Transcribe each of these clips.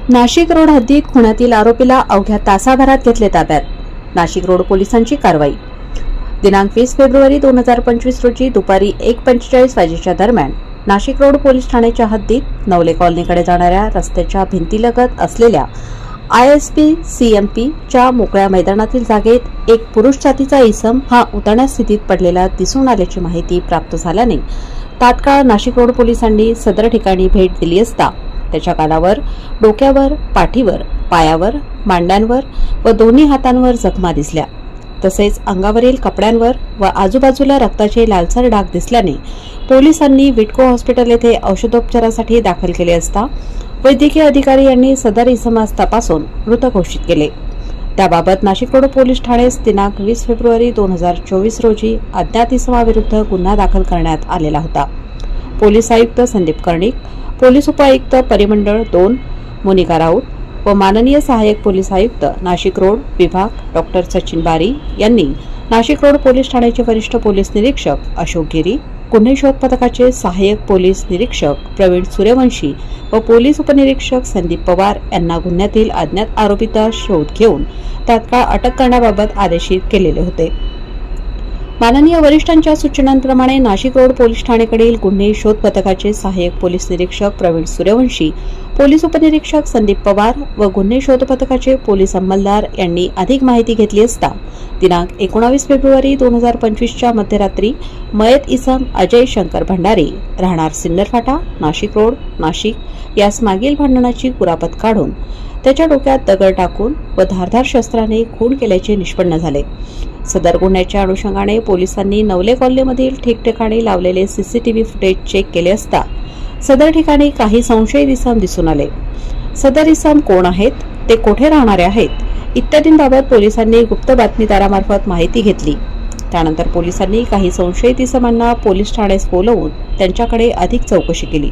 Nashik road हद्दीत खुनातील आरोपीला अवघ्या तासाभरात घेतले ताब्यात। नाशिक रोड पोलिसांची कारवाई। दिनांक 20 फेब्रुवारी 2025 रोजी दुपारी 1:45 वाजेच्या दरम्यान नाशिक रोड पोलीस ठाण्याच्या हद्दीत नवले कॉलनीकडे जाणाऱ्या रस्त्याच्या भिंतीलगत असलेल्या ISP CMP च्या मोकळ्या मैदानातील जागेत एक पुरुष जातीचा इसम हा उतरण्या स्थितीत पडलेला दिसून आल्याची माहिती प्राप्त झाल्याने तात्काळ नाशिक रोड पोलिसांनी सदर ठिकाणी भेट दिली असता त्याच्या गालावर, डोक्यावर, पाठीवर, पायावर, मांड्यांवर व दोन्ही हातांवर जखमा दिसल्या। तसेच अंगावरील कपड्यांवर व आजूबाजूला रक्ताचे लालसर डाग दिसल्याने पोलिसांनी विटको हॉस्पिटल येथे औषधोपचारासाठी दाखल केले असता वैद्यकीय अधिकारी यांनी सदर इसमास तपासून मृत घोषित केले। त्याबाबत नाशिक रोड पोलीस ठाण्यास दिनांक 20 फेब्रुवारी 2024 रोजी अज्ञात इसमाविरुद्ध गुन्हा दाखल करण्यात आलेला होता। पोलीस आयुक्त संदीप कर्णिक, पोलीस उपायुक्त परिमंडळ 2 मोनिका राऊत व माननीय सहाय्यक पोलीस आयुक्त नाशिक रोड विभाग डॉ सचिन बारी यांनी नाशिक रोड पोलीस ठाण्याचे वरिष्ठ पोलीस निरीक्षक अशोक गिरी, गुन्हे शोध पथकाचे सहाय्यक पोलीस निरीक्षक प्रवीण सूर्यवंशी व पोलीस उपनिरीक्षक संदीप पवार यांना गुन्ह्यातील अज्ञात आरोपीचा शोध घेऊन तात्काळ अटक करण्याबाबत आदेशित केलेले होते। माननीय वरिष्ठांच्या सूचनांप्रमाणे नाशिक रोड पोलीस ठाण्याकडील गुन्हे शोध पथकाचे सहाय्यक पोलीस निरीक्षक प्रवीण सूर्यवंशी, पोलीस उपनिरीक्षक संदीप पवार व गुन्हे शोध पथकाचे पोलीस अंमलदार यांनी अधिक माहिती घेतली असता दिनांक 19 फेब्रुवारी 2025 च्या मध्यरात्री मयत इसम अजय शंकर भंडारी राहणार सिन्नर फाटा नाशिक रोड नाशिक यास मागील भांडणाची कुरापत काढून त्याच्या डोक्यात दगड टाकून व धारदार शस्त्राने खून केल्याचे निष्पन्न झाले। सदर गुन्ह्याच्या अनुषंगाने पोलिसांनी नवले कॉलनीमधील ठिकठिकाणी लावलेले CCTV फुटेज चेक केले असता सदर ठिकाणी काही संशयित इसम दिसून आले। सदर इसम कोण आहेत, ते कोठे राहणारे आहेत इत्यादींबाबत पोलिसांनी गुप्त बातमीदारामार्फत माहिती घेतली। त्यानंतर पोलिसांनी काही संशयित इसमांना पोलीस ठाण्यास बोलवून त्यांच्याकडे अधिक चौकशी केली।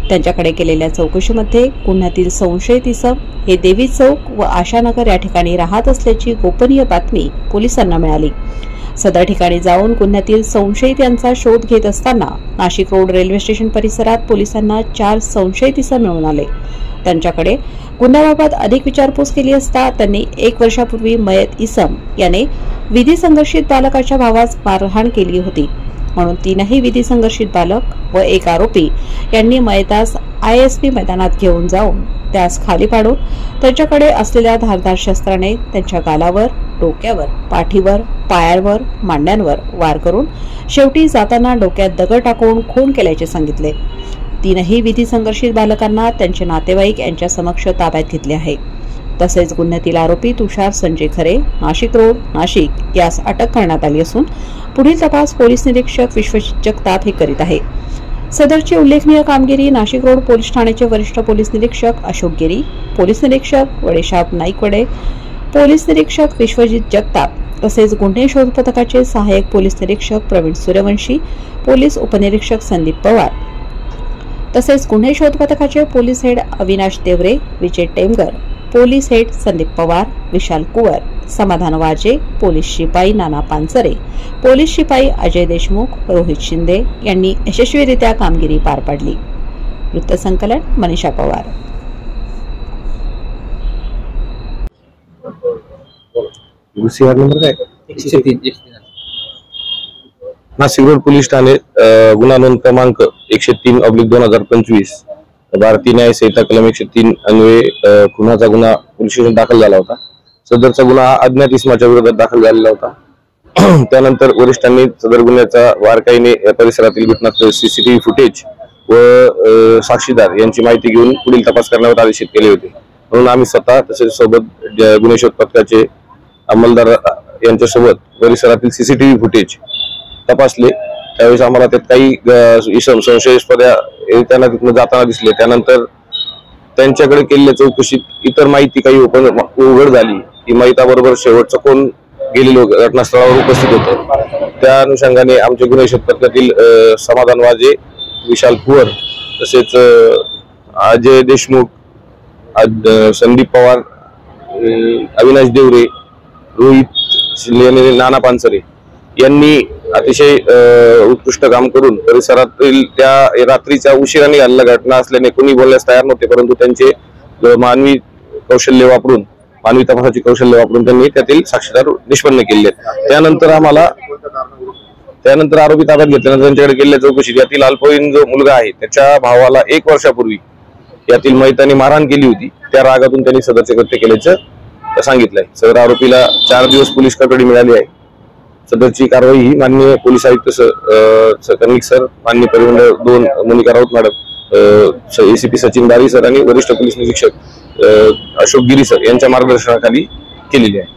त्यांच्याकडे केलेल्या चौकशीमध्ये गुन्ह्यातील संशयित इसम हे देवी चौक व आशानगर या ठिकाणी राहत असल्याची गोपनीय बातमी पोलिसांना मिळाली। सदर ठिकाणी जाऊन गुन्ह्यातील संशयित यांचा शोध घेत असताना नाशिक रोड रेल्वे स्टेशन परिसरात पोलिसांना 4 संशयित इसम मिळून आले। त्यांच्याकडे गुन्ह्याबाबत अधिक विचारपूस केली असता त्यांनी 1 वर्षापूर्वी मयत इसम याने विधी संघर्षित बालकाच्या भावास मारहाण केली होती म्हणून 3ही विधी संघर्षित बालक व 1 आरोपी यांनी मयतास ISP मैदानात घेऊन जाऊन त्यास खाली पाडून त्याच्याकडे असलेल्या धारदार शस्त्राने त्यांच्या गालावर, डोक्यावर, पाठीवर, पायांवर, मांड्यांवर वार करून शेवटी जाताना डोक्यात दगड टाकून खून केल्याचे सांगितले। 3ही विधी संघर्षित बालकांना त्यांचे नातेवाईक यांच्या समक्ष ताब्यात घेतले आहे। तसेच गुन्ह्यातील आरोपी तुषार संजय खरे नाशिक रोड नाशिक यास अटक करण्यात आली असून पुढील तपास पोलीस निरीक्षक विश्वजित जगताप हे करीत आहे। सदरची उल्लेखनीय कामगिरी नाशिक रोड पोलीस ठाण्याचे वरिष्ठ पोलीस निरीक्षक अशोक गिरी, पोलीस निरीक्षक वडेशाप नाईकवडे, पोलीस निरीक्षक विश्वजित जगताप तसेच गुन्हे शोध पथकाचे सहाय्यक पोलीस निरीक्षक प्रवीण सूर्यवंशी, पोलीस उपनिरीक्षक संदीप पवार तसेच गुन्हे शोध पथकाचे पोलीस हेड अविनाश देवरे, विजय टेमगर, पोलीस हेड संदीप पवार, विशाल कुवर, समाधान वाजे, पोलीस शिपाई नाना पानसरे, पोलीस शिपाई अजय देशमुख, रोहित शिंदे यांनी यशस्वीरित्या कामगिरी पार पाडली। वृत्तसंकलन मनीषा पवार। नंबर काय 103 नाशिक रोड पोलीस ठाणे गुन्हा नोंद क्रमांक 103/2025 भारतीय न्याय संहिता कलम 103 अन्वये खुनाचा गुन्हा पोलीस स्टेशन दाखल झाला होता। सदरचा गुन्हा अज्ञात इसमाच्या विरोधात दाखल झालेला होता। त्यानंतर वरिष्ठांनी सदर गुन्ह्याचा बारकाईने परिसरातील घटनास्थळ CCTV फुटेज व साक्षीदार यांची माहिती घेऊन पुढील तपास करण्यावर आदेशित केले होते। म्हणून आम्ही स्वतः तसेच सोबत गुन्हे शोध पथकाचे अंमलदार यांच्यासोबत परिसरातील CCTV फुटेज तपासले। त्यावेळेस आम्हाला त्यात काही इसम संशयास्पद त्यांना तिथून जाताना दिसले। त्यानंतर त्यांच्याकडे केलेल्या चौकशीत इतर माहिती काही उघड झाली की मयताबरोबर शेवटचं कोण गेलेलो घटनास्थळावर उपस्थित होतं। त्या अनुषंगाने आमचे गुन्हे शोध पथकातील समाधान वाजे, विशाल कुवर तसेच अजय देशमुख, संदीप पवार, अविनाश देवरे, रोहित नाना पानसरे यांनी अतिशय उत्कृष्ट काम करून परिसरातील त्या रात्रीच्या उशिराने घडलेल्या घटना असल्याने कोणी बोलण्यास तयार नव्हते, परंतु त्यांचे मानवी तपासाची कौशल्य वापरून त्यांनी त्यातील साक्षीदार निष्पन्न केले. त्यानंतर आरोपी ताब्यात घेतल्यानंतर त्यांच्याकडे केलेल्या चौकशीत यातील अल्पवयीन जो मुलगा आहे त्याच्या भावाला 1 वर्षापूर्वी यातील मैताने मारहाण केली होती. त्या रागातून त्यांनी सदरचे कृत्य केल्याचं सांगितलंय. सदर आरोपीला 4 दिवस पोलीस कोठडी मिळाली आहे. सदरची कारवाई ही माननीय पोलीस आयुक्त कर्णिक सर, माननीय परिमंडळ 2 मोनिका राऊत मॅडम, एसीपी सचिन बारी सर आणि वरिष्ठ पोलीस निरीक्षक अशोक गिरी सर यांच्या मार्गदर्शनाखाली केलेली आहे.